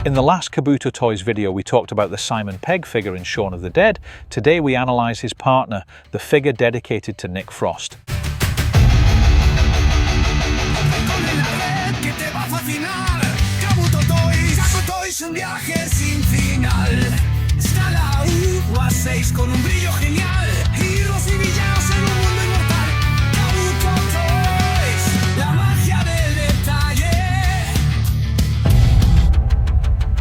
In the last Kabuto Toys video we talked about the Simon Pegg figure in Shaun of the Dead. Today we analyse his partner, the figure dedicated to Nick Frost. Kabuto Toys, un viaje sin final. Está la U a 6 con un brillo genial. Giros y villanos en un mundo inmortal. Kabuto Toys, la magia del detalle.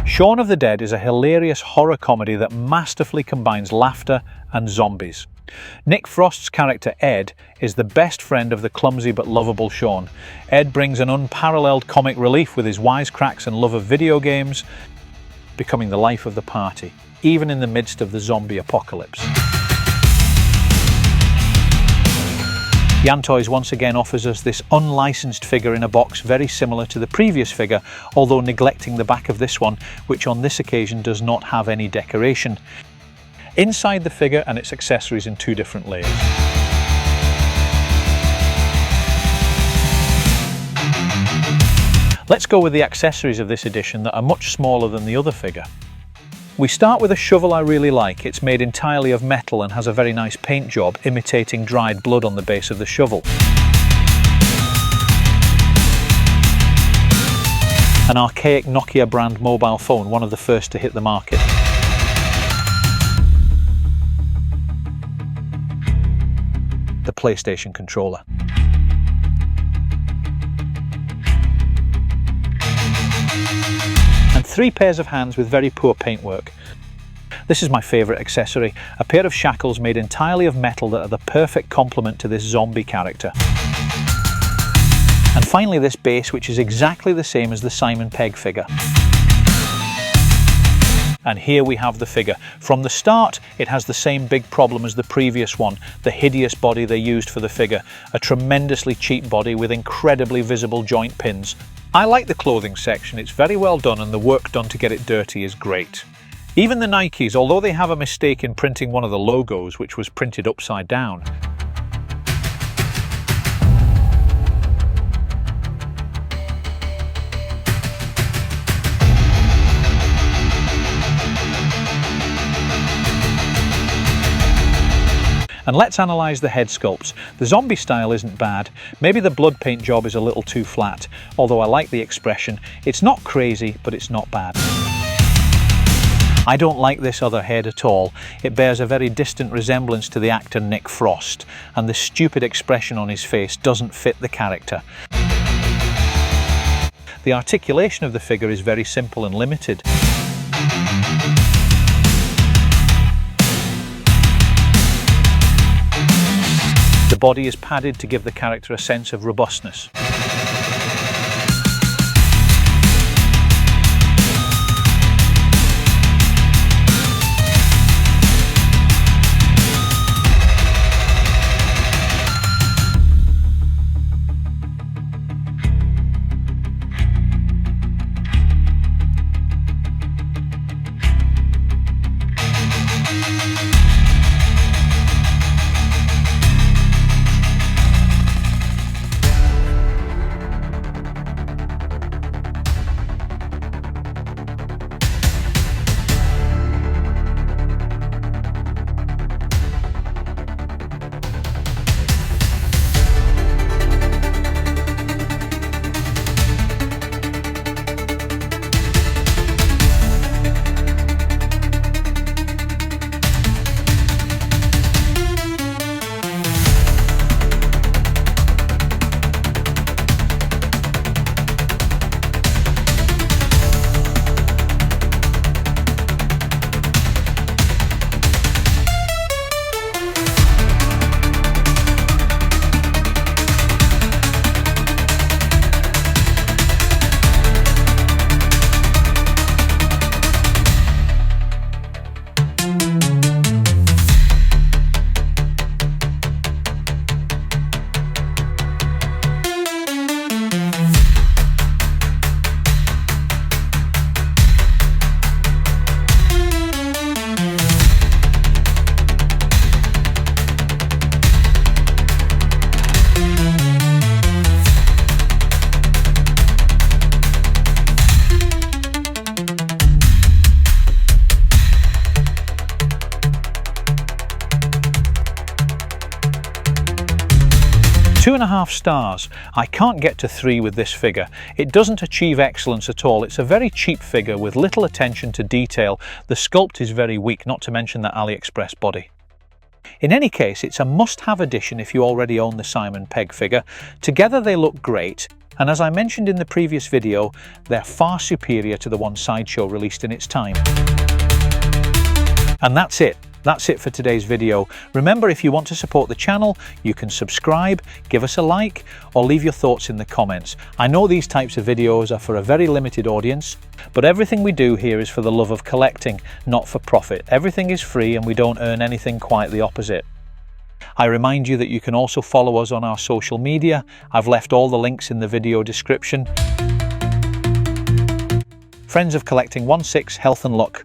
Shaun of the Dead is a hilarious horror comedy that masterfully combines laughter and zombies. Nick Frost's character Ed is the best friend of the clumsy but lovable Shaun. Ed brings an unparalleled comic relief with his wisecracks and love of video games, becoming the life of the party, even in the midst of the zombie apocalypse. Yantoys once again offers us this unlicensed figure in a box very similar to the previous figure, although neglecting the back of this one, which on this occasion does not have any decoration. Inside the figure and its accessories in 2 different layers. Let's go with the accessories of this edition that are much smaller than the other figure. We start with a shovel I really like. It's made entirely of metal and has a very nice paint job, imitating dried blood on the base of the shovel. An archaic Nokia brand mobile phone, one of the first to hit the market. The PlayStation controller. And 3 pairs of hands with very poor paintwork. This is my favourite accessory, a pair of shackles made entirely of metal that are the perfect complement to this zombie character. And finally this base, which is exactly the same as the Simon Pegg figure. And here we have the figure. From the start, it has the same big problem as the previous one, the hideous body they used for the figure, a tremendously cheap body with incredibly visible joint pins. I like the clothing section, it's very well done and the work done to get it dirty is great. Even the Nikes, although they have a mistake in printing one of the logos, which was printed upside down. And let's analyse the head sculpts. The zombie style isn't bad, maybe the blood paint job is a little too flat, although I like the expression. It's not crazy, but it's not bad. I don't like this other head at all. It bears a very distant resemblance to the actor Nick Frost, and the stupid expression on his face doesn't fit the character. The articulation of the figure is very simple and limited. The body is padded to give the character a sense of robustness. 2.5 stars. I can't get to 3 with this figure. It doesn't achieve excellence at all. It's a very cheap figure with little attention to detail. The sculpt is very weak, not to mention that AliExpress body. In any case, it's a must-have addition if you already own the Simon Pegg figure. Together they look great, and as I mentioned in the previous video, they're far superior to the one Sideshow released in its time. And that's it. That's it for today's video. Remember, if you want to support the channel, you can subscribe, give us a like, or leave your thoughts in the comments. I know these types of videos are for a very limited audience, but everything we do here is for the love of collecting, not for profit. Everything is free and we don't earn anything, quite the opposite. I remind you that you can also follow us on our social media. I've left all the links in the video description. Friends of Collecting 16, health and luck.